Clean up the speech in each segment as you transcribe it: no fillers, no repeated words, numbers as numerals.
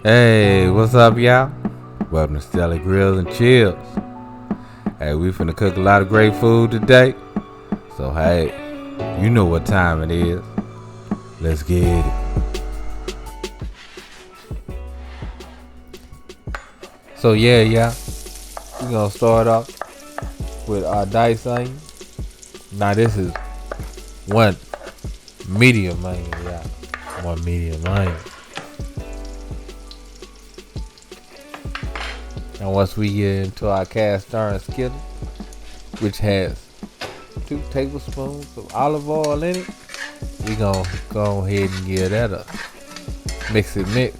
Hey, what's up, y'all? Welcome to Stelly Grills and Chills. Hey, we finna cook a lot of great food today. So, hey, you know what time it is. Let's get it. So, yeah, we gonna start off with our diced onion. Now, this is one medium onion, y'all. One medium onion. And once we get into our cast iron skillet, which has 2 tablespoons of olive oil in it, we gonna go ahead and give that a mix, y'all.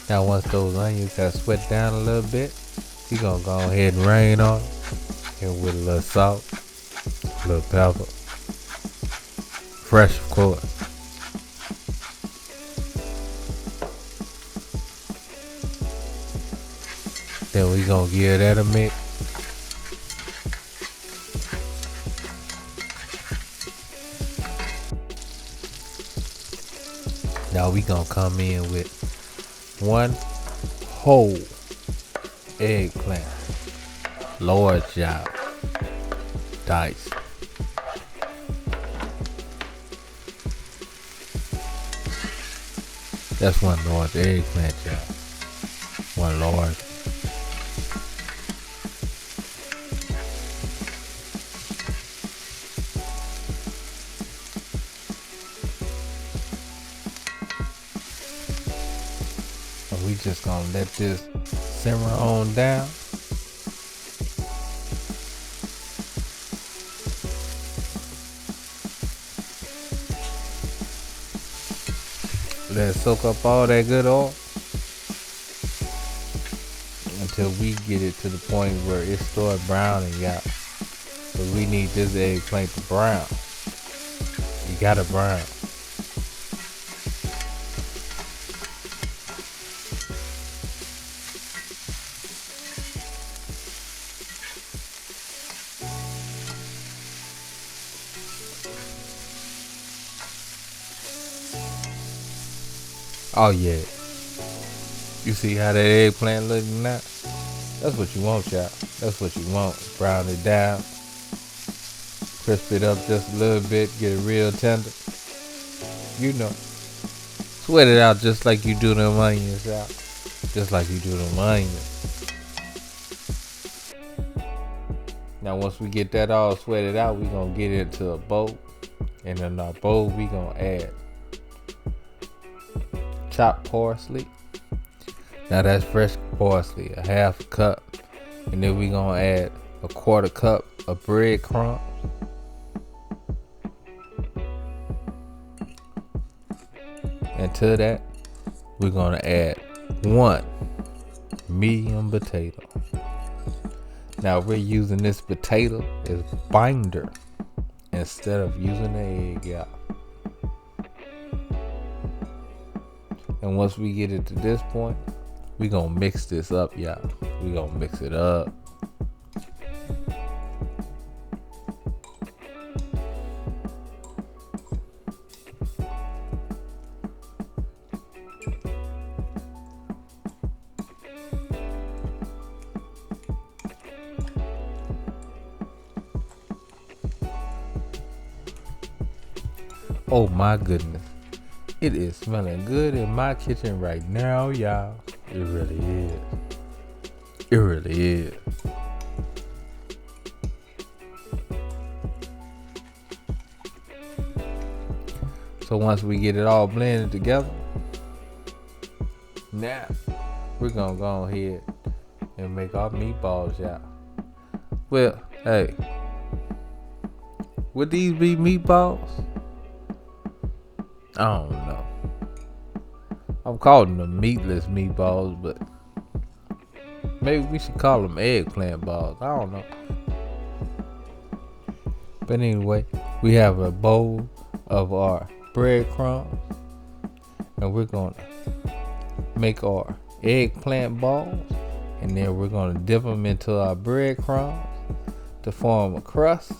Now once those onions have sweat down a little bit, we gonna go ahead and rain on it, and with a little salt, a little pepper, fresh of course. Then we gonna give that a mix. Now we gonna come in with 1 whole eggplant, large job, diced. That's 1 large eggplant, job. 1 large. And we just gonna let this simmer on down. Let it soak up all that good oil until we get it to the point where it starts browning out. So we need this eggplant to brown. You gotta brown. Oh yeah. You see how that eggplant looking now? That's what you want, y'all. That's what you want. Brown it down. Crisp it up just a little bit. Get it real tender. You know. Sweat it out just like you do them onions out. Just like you do them onions. Now once we get that all sweated out, we gonna get it into a bowl. And in our bowl, we gonna add chopped parsley. Now that's fresh parsley, a 1/2 cup. And then we gonna add a 1/4 cup of breadcrumbs. And to that, we're gonna add 1 medium potato. Now we're using this potato as binder instead of using the egg, y'all. And once we get it to this point, we gonna mix this up, y'all. We gonna mix it up. Oh my goodness. It is smelling good in my kitchen right now, y'all. It really is. It really is. So once we get it all blended together, now we're gonna go ahead and make our meatballs, y'all. Well, hey, would these be meatballs? I don't know. I'm calling them meatless meatballs, but maybe we should call them eggplant balls. I don't know. But anyway, we have a bowl of our breadcrumbs. and we're gonna make our eggplant balls, and then we're gonna dip them into our breadcrumbs to form a crust.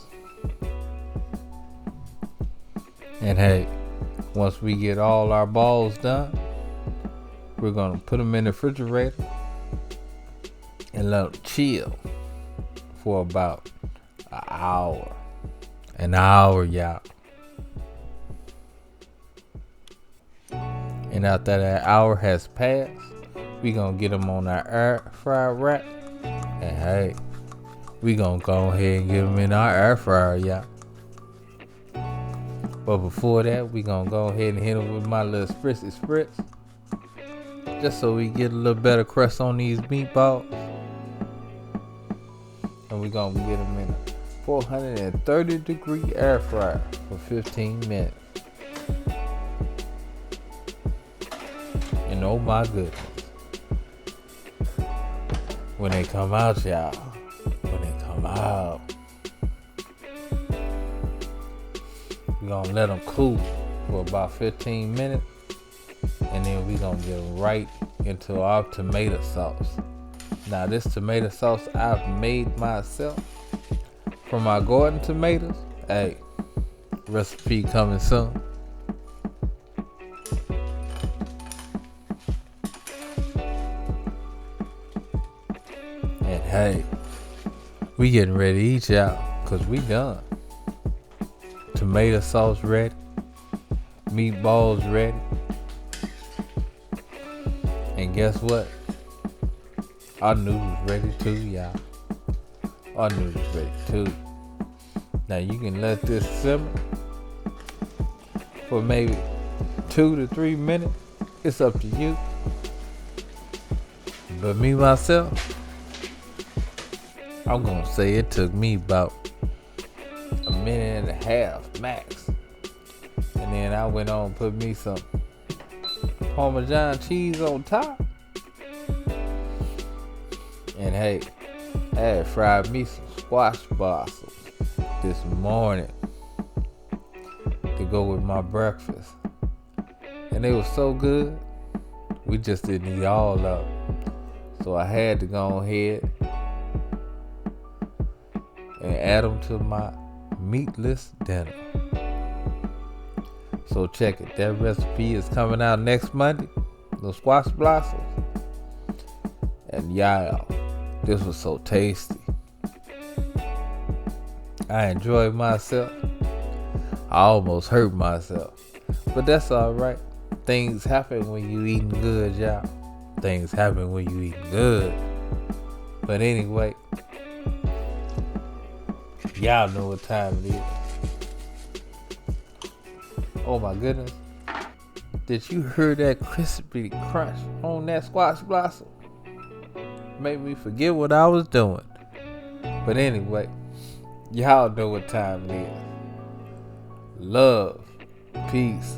And hey, once we get all our balls done, we're gonna put them in the refrigerator and let them chill for about an hour. An hour, y'all. And after that hour has passed, we gonna get them on our air fryer rack. And hey, we gonna go ahead and get them in our air fryer, y'all. But before that, we gonna go ahead and hit them with my little spritzy spritz, just so we get a little better crust on these meatballs. And we gonna get them in a 430 degree air fryer for 15 minutes. And oh my goodness, when they come out, y'all, when they come out, we gonna let them cool for about 15 minutes, and then we gonna get right into our tomato sauce. Now this tomato sauce I've made myself from my garden tomatoes. Hey, recipe coming soon. And hey, we getting ready to eat, y'all, cause we done. Tomato sauce ready, meatballs ready, and guess what? Our noodles ready too, y'all. Our noodles ready too. Now you can let this simmer for maybe 2 to 3 minutes. It's up to you. But me myself, I'm gonna say it took me about a minute and a half max. And then I went on and put me some Parmesan cheese on top. And hey, I had fried me some squash blossoms this morning to go with my breakfast. And they were so good, we just didn't eat all of them. So I had to go ahead and add them to my meatless dinner. So check it. That recipe is coming out next Monday. The squash blossoms. And y'all, this was so tasty. I enjoyed myself. I almost hurt myself. But that's alright. Things happen when you eating good, y'all. Things happen when you eating good. But anyway, y'all know what time it is. Oh my goodness. Did you hear that crispy crunch on that squash blossom? Made me forget what I was doing. But anyway, y'all know what time it is. Love, peace,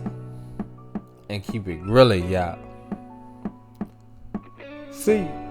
and keep it grilling, y'all. See you.